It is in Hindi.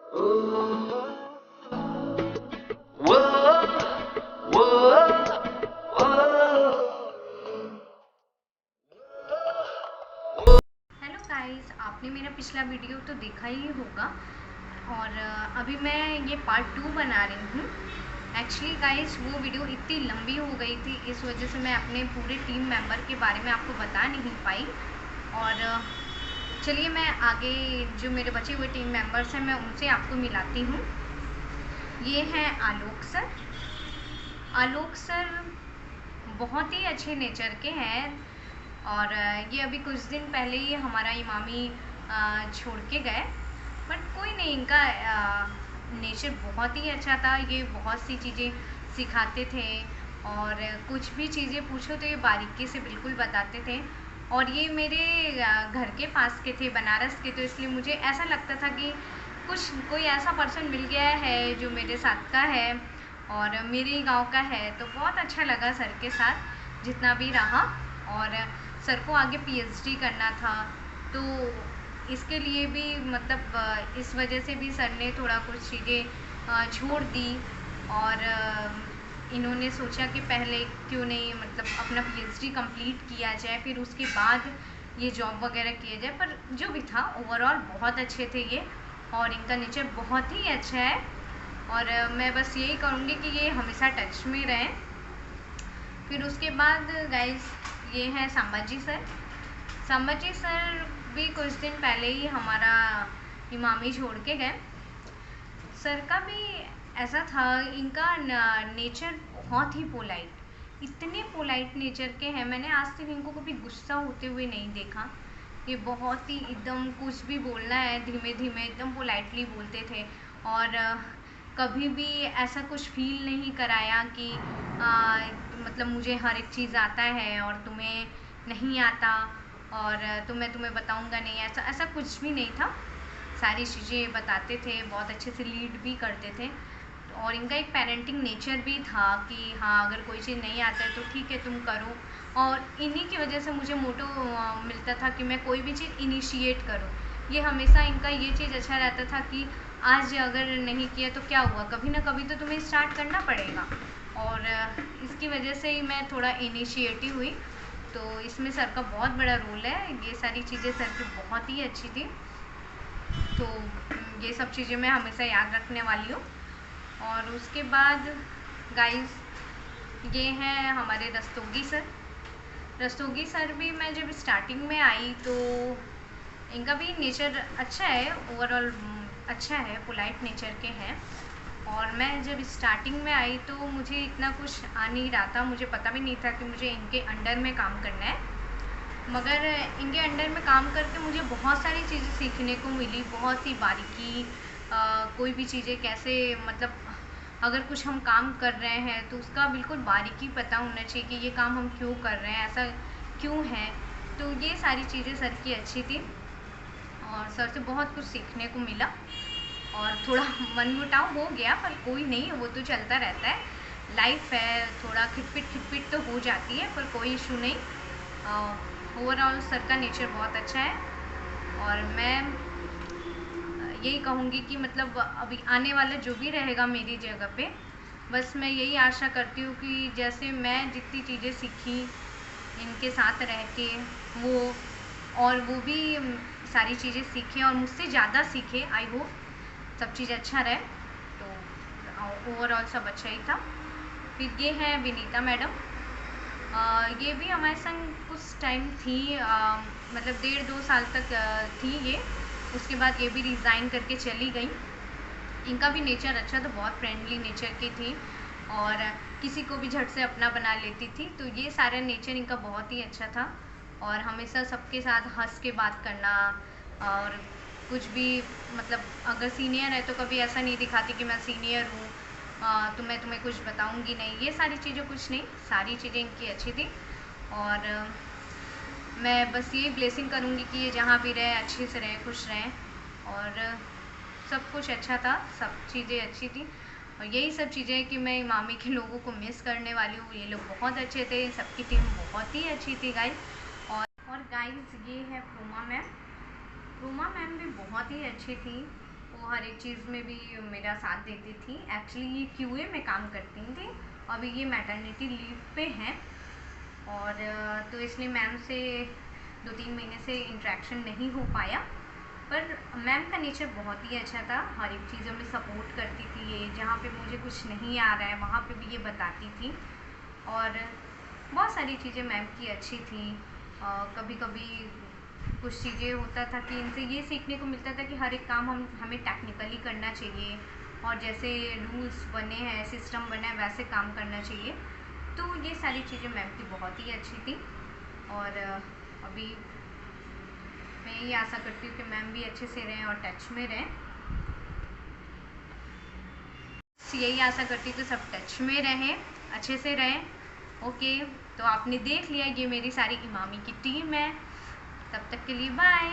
हेलो गाइस, आपने मेरा पिछला वीडियो तो देखा ही होगा। और अभी मैं ये पार्ट 2 बना रही हूँ। एक्चुअली गाइस, वो वीडियो इतनी लंबी हो गई थी, इस वजह से मैं अपने पूरे टीम मेंबर के बारे में आपको बता नहीं पाई। और चलिए मैं आगे जो मेरे बचे हुए टीम मेंबर्स हैं मैं उनसे आपको मिलाती हूँ। ये हैं आलोक सर। आलोक सर बहुत ही अच्छे नेचर के हैं। और ये अभी कुछ दिन पहले ही हमारा इमामी छोड़ के गए। बट कोई नहीं, इनका नेचर बहुत ही अच्छा था। ये बहुत सी चीज़ें सिखाते थे और कुछ भी चीज़ें पूछो तो ये बारीकी से बिल्कुल बताते थे। और ये मेरे घर के पास के थे, बनारस के, तो इसलिए मुझे ऐसा लगता था कि कुछ कोई ऐसा पर्सन मिल गया है जो मेरे साथ का है और मेरे ही गांव का है। तो बहुत अच्छा लगा सर के साथ जितना भी रहा। और सर को आगे पीएचडी करना था, तो इसके लिए भी मतलब इस वजह से भी सर ने थोड़ा कुछ चीज़ें छोड़ दी। और इन्होंने सोचा कि पहले क्यों नहीं मतलब अपना पीएचडी कंप्लीट किया जाए, फिर उसके बाद ये जॉब वगैरह किया जाए। पर जो भी था ओवरऑल बहुत अच्छे थे ये, और इनका नेचर बहुत ही अच्छा है। और मैं बस यही कहूँगी कि ये हमेशा टच में रहें। फिर उसके बाद गाइस, ये हैं संभाजी सर। संभाजी सर भी कुछ दिन पहले ही हमारा इमामी छोड़ के गए। सर का भी ऐसा था, इनका नेचर बहुत ही पोलाइट, इतने पोलाइट नेचर के हैं। मैंने आज तक इनको कभी गुस्सा होते हुए नहीं देखा। ये बहुत ही एकदम कुछ भी बोलना है धीमे धीमे एकदम पोलाइटली बोलते थे। और कभी भी ऐसा कुछ फील नहीं कराया कि मतलब मुझे हर एक चीज़ आता है और तुम्हें नहीं आता और तो मैं तुम्हें बताऊंगा नहीं, ऐसा ऐसा कुछ भी नहीं था। सारी चीज़ें बताते थे, बहुत अच्छे से लीड भी करते थे। और इनका एक पेरेंटिंग नेचर भी था कि हाँ, अगर कोई चीज़ नहीं आता है तो ठीक है तुम करो। और इन्हीं की वजह से मुझे मोटो मिलता था कि मैं कोई भी चीज़ इनिशिएट करूँ। ये हमेशा इनका ये चीज़ अच्छा रहता था कि आज अगर नहीं किया तो क्या हुआ, कभी ना कभी तो तुम्हें स्टार्ट करना पड़ेगा। और इसकी वजह से ही मैं थोड़ा इनिशिएटिव हुई। तो इसमें सर का बहुत बड़ा रोल है। ये सारी चीज़ें सर की बहुत ही अच्छी थी। तो ये सब चीज़ें मैं हमेशा याद रखने वाली हूँ। और उसके बाद गाइस, ये हैं हमारे रस्तोगी सर। रस्तोगी सर भी मैं जब स्टार्टिंग में आई तो इनका भी नेचर अच्छा है, ओवरऑल अच्छा है, पोलाइट नेचर के हैं। और मैं जब स्टार्टिंग में आई तो मुझे इतना कुछ आ नहीं रहा था, मुझे पता भी नहीं था कि मुझे इनके अंडर में काम करना है। मगर इनके अंडर में काम करके मुझे बहुत सारी चीज़ें सीखने को मिली, बहुत सी बारीकी। कोई भी चीज़ें कैसे मतलब अगर कुछ हम काम कर रहे हैं तो उसका बिल्कुल बारीकी पता होना चाहिए कि ये काम हम क्यों कर रहे हैं, ऐसा क्यों है। तो ये सारी चीज़ें सर की अच्छी थी और सर से बहुत कुछ सीखने को मिला। और थोड़ा मनमुटाव हो गया, पर कोई नहीं, वो तो चलता रहता है, लाइफ है, थोड़ा खिटपिट तो हो जाती है, पर कोई इशू नहीं। ओवरऑल सर का नेचर बहुत अच्छा है। और मैं यही कहूँगी कि मतलब अभी आने वाला जो भी रहेगा मेरी जगह पे, बस मैं यही आशा करती हूँ कि जैसे मैं जितनी चीज़ें सीखी इनके साथ रह के, वो और वो भी सारी चीज़ें सीखें और मुझसे ज़्यादा सीखे। आई होप सब चीज़ अच्छा रहे। तो ओवरऑल सब अच्छा ही था। फिर ये है विनीता मैडम। ये भी हमारे संग कुछ टाइम थी, मतलब 1.5-2 साल तक थी ये। उसके बाद ये भी रिज़ाइन करके चली गई। इनका भी नेचर अच्छा था, बहुत फ्रेंडली नेचर की थी और किसी को भी झट से अपना बना लेती थी। तो ये सारा नेचर इनका बहुत ही अच्छा था और हमेशा सबके साथ हंस के बात करना। और कुछ भी मतलब अगर सीनियर है तो कभी ऐसा नहीं दिखाती कि मैं सीनियर हूँ तो मैं तुम्हें कुछ बताऊँगी नहीं, ये सारी चीज़ें कुछ नहीं, सारी चीज़ें इनकी अच्छी थी। और मैं बस ये ब्लेसिंग करूँगी कि ये जहाँ भी रहे अच्छे से रहें, खुश रहें। और सब कुछ अच्छा था, सब चीज़ें अच्छी थी। और यही सब चीज़ें कि मैं इमामी के लोगों को मिस करने वाली हूँ। ये लोग बहुत अच्छे थे, सबकी टीम बहुत ही अच्छी थी गाइस। और गाइस, ये है प्रोमा मैम। प्रोमा मैम भी बहुत ही अच्छी थी। वो हर एक चीज़ में भी मेरा साथ देती थी। एक्चुअली ये क्यूए में काम करती थी, अभी ये मैटरनिटी लीव पे हैं, और तो इसलिए मैम से 2-3 महीने से इंटरेक्शन नहीं हो पाया। पर मैम का नेचर बहुत ही अच्छा था, हर एक चीज़ों में सपोर्ट करती थी। ये जहाँ पे मुझे कुछ नहीं आ रहा है वहाँ पे भी ये बताती थी, और बहुत सारी चीज़ें मैम की अच्छी थी। कभी कभी कुछ चीज़ें होता था कि इनसे ये सीखने को मिलता था कि हर एक काम हमें टेक्निकली करना चाहिए, और जैसे रूल्स बने हैं, सिस्टम बना है, वैसे काम करना चाहिए। तो ये सारी चीज़ें मैम की बहुत ही अच्छी थी, और अभी मैं यही आशा करती हूँ कि मैम भी अच्छे से रहें और टच में रहें। यही आशा करती हूँ कि सब टच में रहें, अच्छे से रहें। ओके, तो आपने देख लिया, ये मेरी सारी इमामी की टीम है। तब तक के लिए बाय।